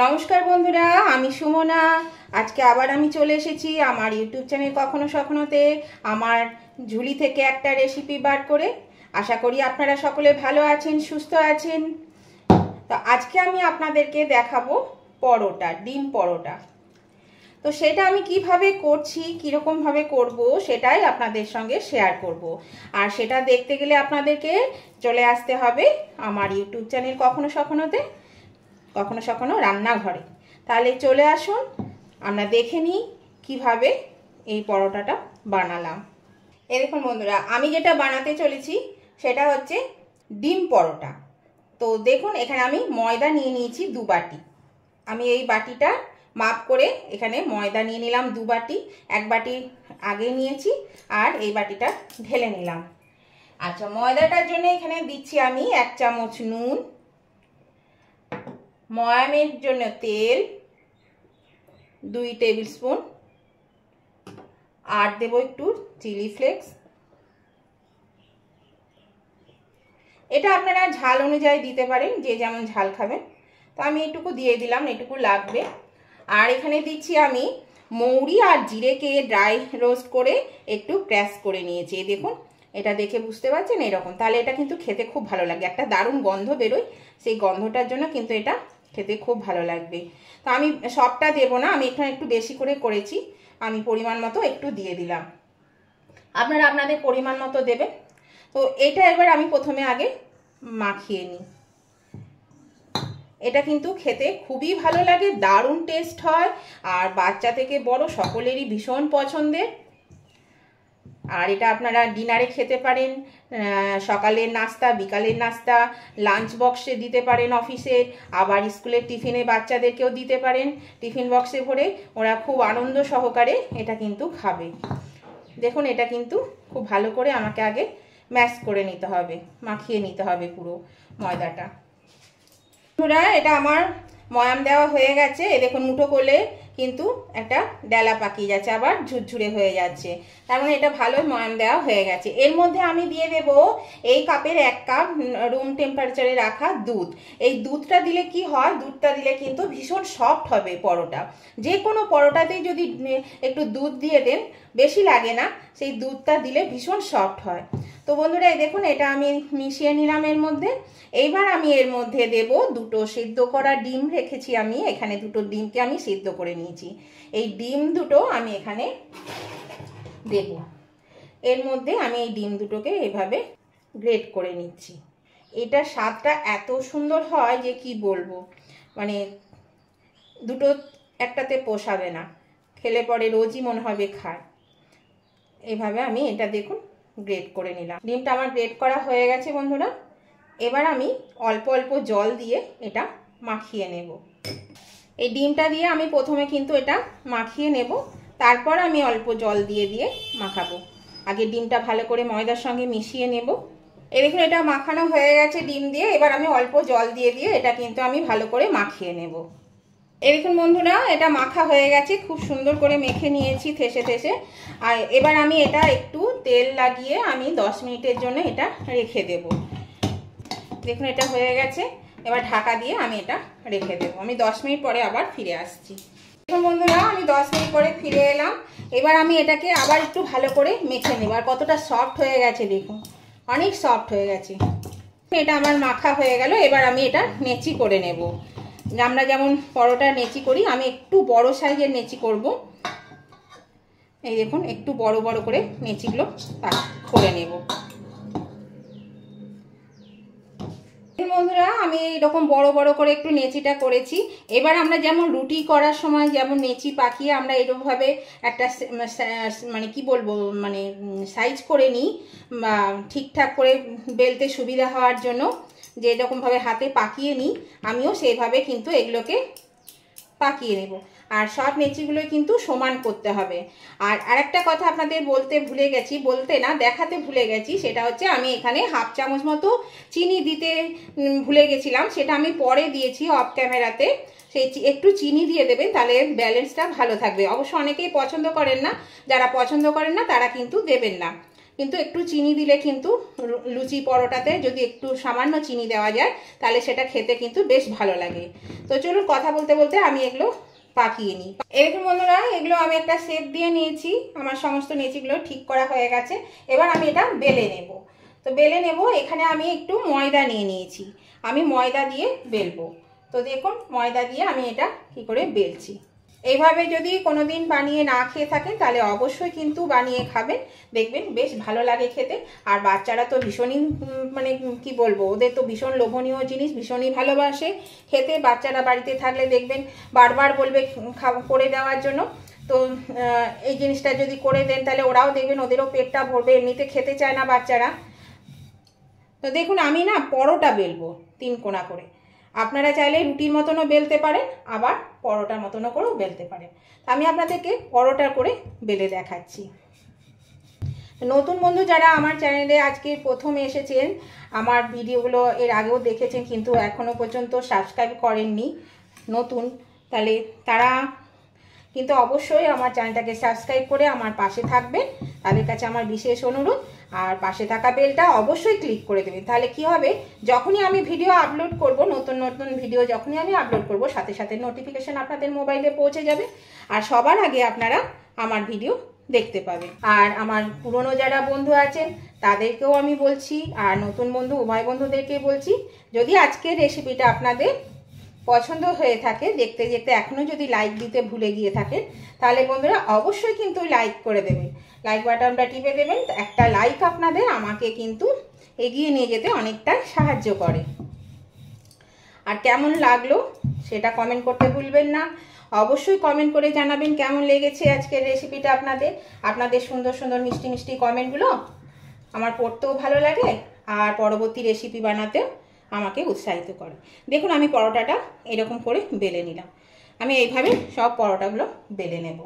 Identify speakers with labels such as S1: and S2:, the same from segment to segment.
S1: নমস্কার বন্ধুরা, আমি সুমনা। আজকে আবার আমি চলে এসেছি আমার ইউটিউব চ্যানেল কখনো সখনোতে আমার ঝুলি থেকে একটা রেসিপি বার করে। আশা করি আপনারা সকলে ভালো আছেন, সুস্থ আছেন। তো আজকে আমি আপনাদেরকে দেখাবো পরোটা, ডিম পরোটা। তো সেটা আমি কিভাবে করছি, কীরকমভাবে করব সেটাই আপনাদের সঙ্গে শেয়ার করব। আর সেটা দেখতে গেলে আপনাদেরকে চলে আসতে হবে আমার ইউটিউব চ্যানেল কখনো সখনোতে, কখনো সখনো রান্নাঘরে। তাহলে চলে আসুন, আমরা দেখে নিই কীভাবে এই পরোটাটা বানালাম। এই দেখুন বন্ধুরা, আমি যেটা বানাতে চলেছি সেটা হচ্ছে ডিম পরোটা। তো দেখুন, এখানে আমি ময়দা নিয়ে নিয়েছি 2 বাটি। আমি এই বাটিটা মাপ করে এখানে ময়দা নিয়ে নিলাম 2 বাটি। 1 বাটি আগে নিয়েছি আর এই বাটিটা ঢেলে নিলাম। আচ্ছা, ময়দাটার জন্য এখানে দিচ্ছি আমি 1 চামচ নুন, ময়ামের জন্য তেল 2 টেবিল স্পুন, আর দেব একটু চিলি ফ্লেক্স। এটা আপনারা ঝাল অনুযায়ী দিতে পারেন, যে যেমন ঝাল খাবেন। তো আমি এটুকু দিয়ে দিলাম, এটুকু লাগবে। আর এখানে দিচ্ছি আমি মৌরি আর জিরেকে ড্রাই রোস্ট করে একটু ক্র্যাশ করে নিয়েছি। দেখুন, এটা দেখে বুঝতে পারছেন এরকম। তাহলে এটা কিন্তু খেতে খুব ভালো লাগে, একটা দারুণ গন্ধ বেরোয়। সেই গন্ধটার জন্য কিন্তু এটা খেতে খুব ভালো লাগবে। তো আমি সবটা দেবো না, আমি এখানে একটু বেশি করে করেছি, আমি পরিমাণ মতো একটু দিয়ে দিলাম। আপনারা আপনাদের পরিমাণ মতো দেবেন। তো এটা এবার আমি প্রথমে আগে মাখিয়ে নিই। এটা কিন্তু খেতে খুবই ভালো লাগে, দারুণ টেস্ট হয়, আর বাচ্চা থেকে বড় সকলেরই ভীষণ পছন্দের। আর এটা আপনারা ডিনারে খেতে পারেন, সকালের নাস্তা, বিকালের নাস্তা, লাঞ্চ বক্সে দিতে পারেন অফিসের, আবার স্কুলের টিফিনে বাচ্চাদেরকেও দিতে পারেন। টিফিন বক্সে ভরে ওরা খুব আনন্দ সহকারে এটা কিন্তু খাবে। দেখুন, এটা কিন্তু খুব ভালো করে আমাকে আগে ম্যাশ করে নিতে হবে, মাখিয়ে নিতে হবে পুরো ময়দাটা। এটা আমার ময়াম দেওয়া হয়ে গেছে। এ দেখুন, মুঠো করলে কিন্তু একটা ডেলা পাকিয়ে যাচ্ছে, আবার ঝুরঝুরে হয়ে যাচ্ছে। তার মানে এটা ভালোই ময়াম দেওয়া হয়ে গেছে। এর মধ্যে আমি দিয়ে দেব এই কাপের 1 কাপ রুম টেম্পারেচারে রাখা দুধ। এই দুধটা দিলে কি হয়, দুধটা দিলে কিন্তু ভীষণ সফট হবে পরোটা। যে কোনো পরোটাতেই যদি একটু দুধ দিয়ে দেন, বেশি লাগে না, সেই দুধটা দিলে ভীষণ সফট হয়। তো বন্ধুরা, এই দেখুন, এটা আমি মিশিয়ে নিলাম এর মধ্যে। এইবার আমি এর মধ্যে দেব 2টো সিদ্ধ করা ডিম রেখেছি আমি এখানে, 2টো ডিমকে আমি সিদ্ধ করে নিয়েছি। এই ডিম 2টো আমি এখানে দেব। এর মধ্যে আমি এই ডিম 2টোকে এভাবে গ্রেট করে নিচ্ছি। এটা স্বাদটা এত সুন্দর হয় যে কি বলবো, মানে দুটো একটাতে পোষাবে না, খেলে পরে রোজই মনে হবে খায়। এইভাবে আমি এটা দেখুন গ্রেট করে নিলাম। ডিমটা আমার গ্রেট করা হয়ে গেছে বন্ধুরা। এবার আমি অল্প অল্প জল দিয়ে এটা মাখিয়ে নেব। এই ডিমটা দিয়ে আমি প্রথমে কিন্তু এটা মাখিয়ে নেব, তারপর আমি অল্প জল দিয়ে দিয়ে মাখাবো। আগে ডিমটা ভালো করে ময়দার সঙ্গে মিশিয়ে নেব। এই দেখুন, এটা মাখানো হয়ে গেছে ডিম দিয়ে। এবার আমি অল্প জল দিয়ে দিয়ে এটা কিন্তু আমি ভালো করে মাখিয়ে নেব। এই দেখুন বন্ধুরা, এটা মাখা হয়ে গেছে, খুব সুন্দর করে মেখে নিয়েছি থেসে থেসে। আর এবার আমি এটা একটু তেল লাগিয়ে আমি 10 মিনিটের জন্য এটা রেখে দেব। দেখুন, এটা হয়ে গেছে। এবার ঢাকা দিয়ে আমি এটা রেখে দেব। আমি 10 মিনিট পরে আবার ফিরে আসছি। দেখুন বন্ধুরা, আমি 10 মিনিট পরে ফিরে এলাম। এবার আমি এটাকে আবার একটু ভালো করে মেখে নেব। আর কতটা সফট হয়ে গেছে দেখুন, অনেক সফট হয়ে গেছে। এটা আমার মাখা হয়ে গেল। এবার আমি এটা নেচি করে নেব। আমরা যেমন পরোটা নেচি করি, আমি একটু বড় সাইজের নেচি করব। এই দেখুন, একটু বড় বড় করে নেচিগুলো করে নেব। বন্ধুরা, আমি এরকম বড় বড় করে একটু নেচিটা করেছি। এবার আমরা যেমন রুটি করার সময় যেমন নেচি পাকিয়ে আমরা এরকমভাবে একটা মানে কি বলবো, মানে সাইজ করে নিই, বা ঠিকঠাক করে বেলতে সুবিধা হওয়ার জন্য যে এরকমভাবে হাতে পাকিয়ে নিই, আমিও সেইভাবে কিন্তু এগুলোকে পাকিয়ে নেব। আর সব নেচিগুলো কিন্তু সমান করতে হবে। আর আরেকটা কথা আপনাদের বলতে ভুলে গেছি, বলতে না দেখাতে ভুলে গেছি, সেটা হচ্ছে আমি এখানে 1/2 চামচ মতো চিনি দিতে ভুলে গেছিলাম, সেটা আমি পরে দিয়েছি অফ ক্যামেরাতে। সেই একটু চিনি দিয়ে দেবেন, তাহলে ব্যালেন্সটা ভালো থাকবে। অবশ্য অনেকেই পছন্দ করেন না, যারা পছন্দ করেন না তারা কিন্তু দেবেন না। কিন্তু একটু চিনি দিলে কিন্তু লুচি পরোটাতে যদি একটু সামান্য চিনি দেওয়া যায় তাহলে সেটা খেতে কিন্তু বেশ ভালো লাগে। তো চলুন কথা বলতে বলতে আমি এগুলো পাকিয়ে নিই। এরকম বন্ধুরা এগুলো আমি একটা শেপ দিয়ে নিয়েছি, আমার সমস্ত নেচিগুলো ঠিক করা হয়ে গেছে। এবার আমি এটা বেলে নেব। তো বেলে নেব, এখানে আমি একটু ময়দা নিয়ে নিয়েছি, আমি ময়দা দিয়ে বেলবো। তো দেখুন ময়দা দিয়ে আমি এটা কি করে বেলছি। এইভাবে যদি কোনোদিন বানিয়ে না খেয়ে থাকেন তাহলে অবশ্যই কিন্তু বানিয়ে খাবেন, দেখবেন বেশ ভালো লাগে খেতে। আর বাচ্চারা তো ভীষণই মানে কি বলবো, ওদের তো ভীষণ লোভনীয় জিনিস, ভীষণই ভালোবাসে খেতে। বাচ্চারা বাড়িতে থাকলে দেখবেন বারবার বলবে করে দেওয়ার জন্য। তো এই জিনিসটা যদি করে দেন তাহলে ওরাও দেখবেন ওদেরও পেটটা ভরবে, এমনিতে খেতে চায় না বাচ্চারা। তো দেখুন আমি না পরোটা বেলবো 3 কোনা করে, আপনারা চাইলে রুটির মতনও বেলতে পারেন, আবার পরোটার মতনও করেও বেলতে পারেন। আমি আপনাদেরকে পরোটা করে বেলে দেখাচ্ছি। নতুন বন্ধু যারা আমার চ্যানেলে আজকে প্রথম এসেছেন, আমার ভিডিওগুলো এর আগেও দেখেছেন কিন্তু এখনও পর্যন্ত সাবস্ক্রাইব করেননি নতুন, তাহলে তারা কিন্তু অবশ্যই আমার চ্যানেলটাকে সাবস্ক্রাইব করে আমার পাশে থাকবেন, তাদের কাছে আমার বিশেষ অনুরোধ। আর পাশে থাকা বেলটা অবশ্যই ক্লিক করে দেবেন, তাহলে কি হবে, যখনই আমি ভিডিও আপলোড করব, নতুন নতুন ভিডিও যখনই আমি আপলোড করব সাথে সাথে নোটিফিকেশন আপনাদের মোবাইলে পৌঁছে যাবে, আর সবার আগে আপনারা আমার ভিডিও দেখতে পাবেন। আর আমার পুরনো যারা বন্ধু আছেন তাদেরকেও আমি বলছি, আর নতুন বন্ধু উভয় বন্ধুদেরকেই বলছি, যদি আজকের রেসিপিটা আপনাদের পছন্দ হয়ে থাকে, দেখতে দেখতে এখনও যদি লাইক দিতে ভুলে গিয়ে থাকেন, তাহলে বন্ধুরা অবশ্যই কিন্তু লাইক করে দেবেন, লাইক বাটনটা টিপে দেবেন। একটা লাইক আপনাদের আমাকে কিন্তু এগিয়ে নিয়ে যেতে অনেকটা সাহায্য করে। আর কেমন লাগলো সেটা কমেন্ট করতে ভুলবেন না, অবশ্যই কমেন্ট করে জানাবেন কেমন লেগেছে আজকের রেসিপিটা আপনাদের। আপনাদের সুন্দর সুন্দর মিষ্টি মিষ্টি কমেন্টগুলো আমার পড়তেও ভালো লাগে, আর পরবর্তী রেসিপি বানাতেও আমাকে উৎসাহিত করে। দেখুন আমি পরোটাটা এরকম করে বেলে নিলাম, আমি এইভাবে সব পরোটাগুলো বেলে নেব।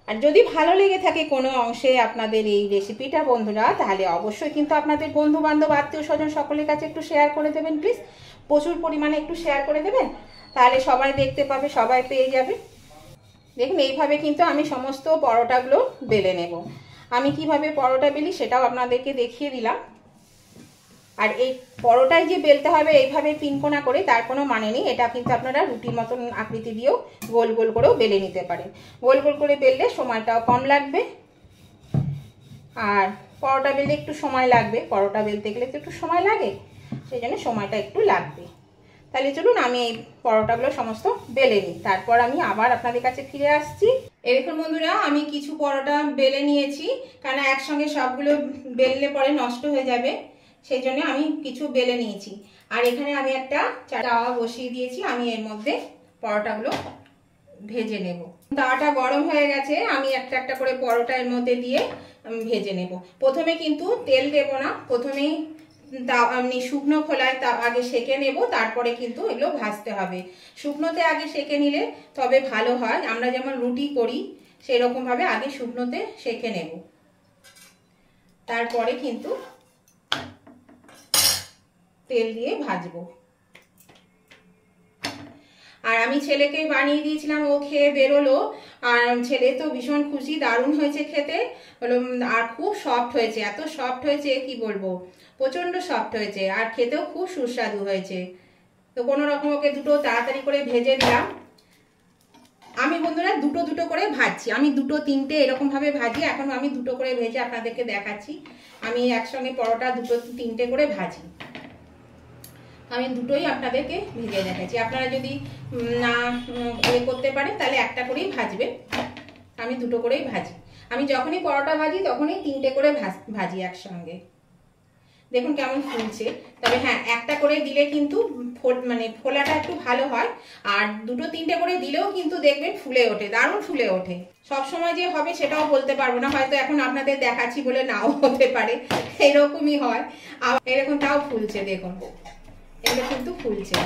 S1: আর যদি ভালো লেগে থাকে কোনো অংশে আপনাদের এই রেসিপিটা বন্ধুরা, তাহলে অবশ্যই কিন্তু আপনাদের বন্ধু বান্ধব আত্মীয় স্বজন সকলের কাছে একটু শেয়ার করে দেবেন প্লিজ, প্রচুর পরিমাণে একটু শেয়ার করে দেবেন, তাহলে সবাই দেখতে পাবে, সবাই পেয়ে যাবে। দেখুন এইভাবে কিন্তু আমি সমস্ত পরোটাগুলো বেলে নেব। আমি কিভাবে পরোটা বেলি সেটাও আপনাদেরকে দেখিয়ে দিলাম। আর এই পরোটায় যে বেলতে হবে এইভাবে 3 কোনা করে তার কোনো মানে নেই, এটা কিন্তু আপনারা রুটির মতন আকৃতি দিয়েও গোল গোল করেও বেলে নিতে পারেন। গোল গোল করে বেললে সময়টাও কম লাগবে, আর পরোটা বেললে একটু সময় লাগবে, পরোটা বেলতে গেলে তো একটু সময় লাগে, সেই জন্য সময়টা একটু লাগবে। তাহলে চলুন আমি এই পরোটাগুলো সমস্ত বেলে নিই, তারপর আমি আবার আপনাদের কাছে ফিরে আসছি। এরকম বন্ধুরা আমি কিছু পরোটা বেলে নিয়েছি, কারণ একসঙ্গে সবগুলো বেললে পরে নষ্ট হয়ে যাবে, সেই জন্য আমি কিছু বেলে নিয়েছি। আর এখানে আমি একটা তাওয়া বসিয়ে দিয়েছি, আমি এর মধ্যে পরোটাগুলো ভেজে নেব। তাওয়াটা গরম হয়ে গেছে, আমি একটা একটা করে পরোটা এর মধ্যে দিয়ে ভেজে নেব। প্রথমে কিন্তু তেল দেব না, প্রথমেই আমি শুকনো খোলায় তা আগে সেকে নেব, তারপরে কিন্তু এগুলো ভাজতে হবে। শুকনোতে আগে সেকে নিলে তবে ভালো হয়, আমরা যেমন রুটি করি সেই রকম ভাবে আগে শুকনোতে সেকে নেব, তারপরে কিন্তু তেল দিয়ে ভাজবো। আর আমি ছেলেকে বানিয়ে দিয়েছিলাম, ও খেয়ে বেরোলো, আর ছেলে তো ভীষণ খুশি, দারুণ হয়েছে খেতে হলো, আর খুব সফট হয়েছে, এত সফট হয়েছে কি বলবো, প্রচন্ড সফট হয়েছে, আর খেতেও খুব সুস্বাদু হয়েছে। তো কোনো রকম ওকে দুটো তাড়াতাড়ি করে ভেজে দিলাম। আমি বন্ধুরা দুটো দুটো করে ভাজছি, আমি দুটো তিনটে এরকম ভাবে ভাজি, এখন আমি দুটো করে ভেজে আপনাদেরকে দেখাচ্ছি। আমি একসঙ্গে পরোটা দুটো তিনটে করে ভাজি, আমি দুটোই আপনাদেরকে ভেজে দেখাচ্ছি। আপনারা যদি না করতে পারেন তাহলে একটা করেই ভাজবেন, আমি দুটো করেই ভাজি। আমি যখনই পরোটা ভাজি তখনই তিনটে করে ভাজি একসঙ্গে। দেখুন কেমন ফুলছে, তবে হ্যাঁ একটা করে দিলে কিন্তু মানে ফোলাটা একটু ভালো হয়, আর দুটো তিনটে করে দিলেও কিন্তু দেখবেন ফুলে ওঠে, দারুণ ফুলে ওঠে। সব সময় যে হবে সেটাও বলতে পারবো না, হয়তো এখন আপনাদের দেখাচ্ছি বলে নাও হতে পারে, এরকমই হয়। আবার এরকম তাও ফুলছে, দেখুন এগুলো কিন্তু ফুলছে।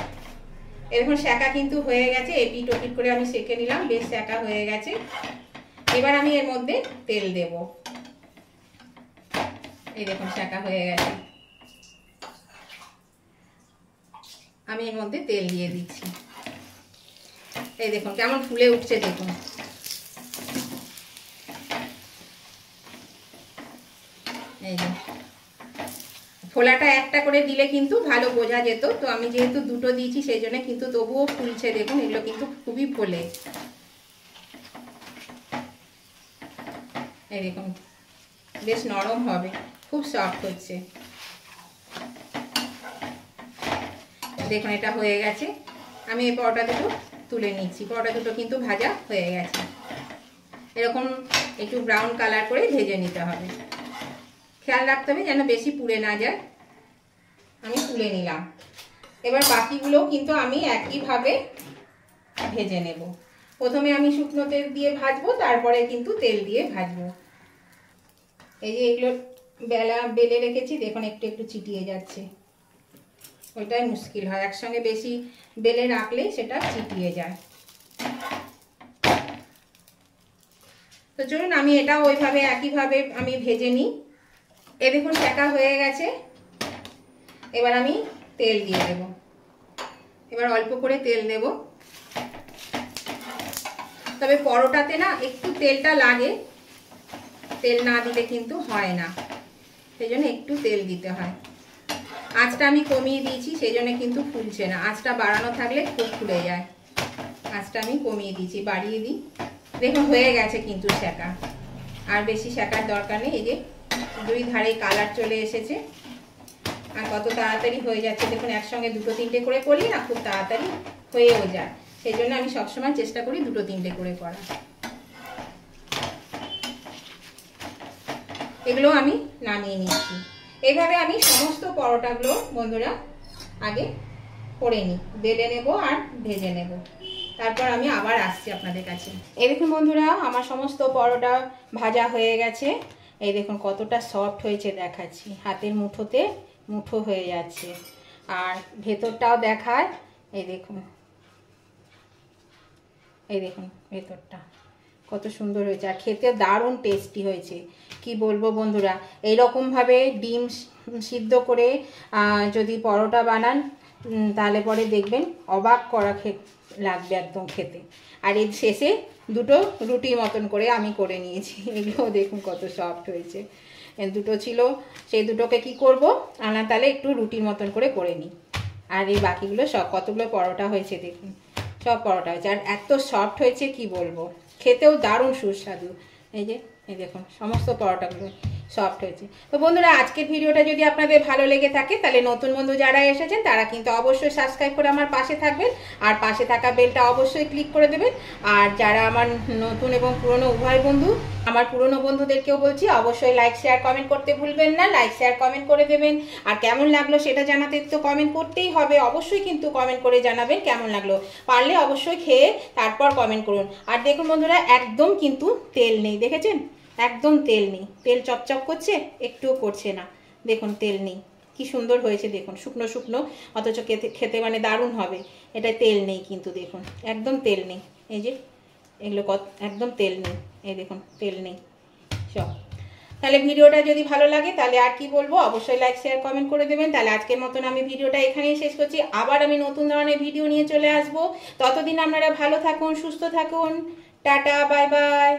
S1: এরকম সেকা কিন্তু হয়ে গেছে, এপিট ওপিট করে আমি সেকে নিলাম, বেশ সেকা হয়ে গেছে। এবার আমি এর মধ্যে তেল দেব, এই দেখুন সেকা হয়ে গেছে, আমি এর মধ্যে তেল দিয়ে দিচ্ছি। এই দেখুন কেমন ফুলে উঠছে, দেখুন ফোলাটা একটা করে দিলে কিন্তু ভালো বোঝা যেত, তো আমি যেহেতু দুটো দিয়েছি সেই জন্য কিন্তু তবুও ফুলছে। দেখুন এগুলো কিন্তু খুবই ফোলে। এই দেখুন বেশ নরম হবে, খুব সফট হচ্ছে। দেখুন এটা হয়ে গেছে। আমি এই পরোটা দুটো তুলে নিচ্ছি। পরোটা দুটো কিন্তু ভাজা হয়ে গেছে। এরকম একটু ব্রাউন কালার করে ভেজে নিতে হবে। খেয়াল রাখতে হবে যেন বেশি পুড়ে না যায়। আমি তুলে নিলাম। এবার বাকিগুলোও কিন্তু আমি একইভাবে ভেজে নেব। প্রথমে আমি শুকনো তেল দিয়ে ভাজবো, তারপরে কিন্তু তেল দিয়ে ভাজবো। এই যে এগুলো বেলে রেখেছি, দেখুন একটু একটু চিটিয়ে যাচ্ছে, ওইটাই মুশকিল হয়। একসঙ্গে বেশি বেলে রাখলে সেটা চিটিয়ে যায়। তো চলুন আমি এটা ওইভাবে একইভাবে আমি ভেজে নিই। এ দেখুন সেঁকা হয়ে গেছে। এবার আমি তেল দিয়ে দেব। এবার অল্প করে তেল দেব। তবে পরোটাতে না একটু তেলটা লাগে, তেল না দিলে কিন্তু হয় না, সেই জন্য একটু তেল দিতে হয়। আঁচটা আমি কমিয়ে দিয়েছি, সেই জন্য কিন্তু ফুলছে না। আঁচটা বাড়ানো থাকলে খুব ফুলে যায়। আঁচটা আমি কমিয়ে দিয়েছি, বাড়িয়ে দিই। দেখুন হয়ে গেছে কিন্তু সেঁকা, আর বেশি সেঁকার দরকার নেই। এই যে দুই ধারে কালার চলে এসেছে, আর কত তাড়াতাড়ি হয়ে যাচ্ছে। দেখুন একসঙ্গে দুটো তিনটে করে করলে না খুব তাড়াতাড়ি হয়েও যায়, সেই জন্য আমি সবসময় চেষ্টা করি দুটো তিনটে করে করা। এগুলো আমি নামিয়ে নিচ্ছি। এইভাবে আমি সমস্ত পরোটাগুলো বন্ধুরা আগে করে নিই, বেলে নেব আর ভেজে নেব, তারপর আমি আবার আসছি আপনাদের কাছে। এই দেখুন বন্ধুরা আমার সমস্ত পরোটা ভাজা হয়ে গেছে। এই দেখুন কতটা সফট হয়েছে দেখাচ্ছি, হাতের মুঠোতে মুঠো হয়ে যাচ্ছে। আর ভেতরটাও দেখায়, এই দেখুন, এই দেখুন ভেতরটা কত সুন্দর হয়েছে, আর খেতে দারুণ টেস্টি হয়েছে। কি বলবো বন্ধুরা, এইরকমভাবে ডিম সিদ্ধ করে যদি পরোটা বানান তাহলে পরে দেখবেন অবাক করা লাগবে একদম খেতে। আর এর শেষে দুটো রুটির মতন করে আমি করে নিয়েছি। এগুলো দেখুন কত সফট হয়েছে। দুটো ছিল, সেই দুটোকে কি করব, আনা তাহলে একটু রুটির মতন করে নিই। আর এই বাকিগুলো সব কতগুলো পরোটা হয়েছে দেখুন, সব পরোটা হয়েছে, আর এত সফট হয়েছে কি বলবো, খেতেও দারুণ সুস্বাদু। এই দেখুন সমস্ত পরোটাগুলো সফট হয়েছে। তো বন্ধুরা আজকের ভিডিওটা যদি আপনাদের ভালো লেগে থাকে তাহলে নতুন বন্ধু যারা এসেছেন তারা কিন্তু অবশ্যই সাবস্ক্রাইব করে আমার পাশে থাকবেন, আর পাশে থাকা বেলটা অবশ্যই ক্লিক করে দেবেন। আর যারা আমার নতুন এবং পুরনো উভয় বন্ধু, আমার পুরনো বন্ধুদেরকেও বলছি অবশ্যই লাইক শেয়ার কমেন্ট করতে ভুলবেন না। লাইক শেয়ার কমেন্ট করে দেবেন। আর কেমন লাগলো সেটা জানাতে তো কমেন্ট করতেই হবে, অবশ্যই কিন্তু কমেন্ট করে জানাবেন কেমন লাগলো। পারলে অবশ্যই খেয়ে তারপর কমেন্ট করুন। আর দেখুন বন্ধুরা একদম কিন্তু তেল নেই, দেখেছেন একদম তেল নেই, তেল চপচপ করছে একটুও করছে না, দেখুন তেল নেই, কি সুন্দর হয়েছে দেখুন, শুকনো শুকনো, অথচ খেতে মানে দারুণ হবে। এটা তেল নেই কিন্তু দেখুন একদম তেল নেই। এই যে এগুলো একদম তেল নেই, এই দেখুন তেল নেই সব। তাহলে ভিডিওটা যদি ভালো লাগে তাহলে আর কি বলবো, অবশ্যই লাইক শেয়ার কমেন্ট করে দেবেন। তাহলে আজকের মতন আমি ভিডিওটা এখানেই শেষ করছি। আবার আমি নতুন ধরনের ভিডিও নিয়ে চলে আসবো। ততদিন আপনারা ভালো থাকুন, সুস্থ থাকুন। Tata, bye bye.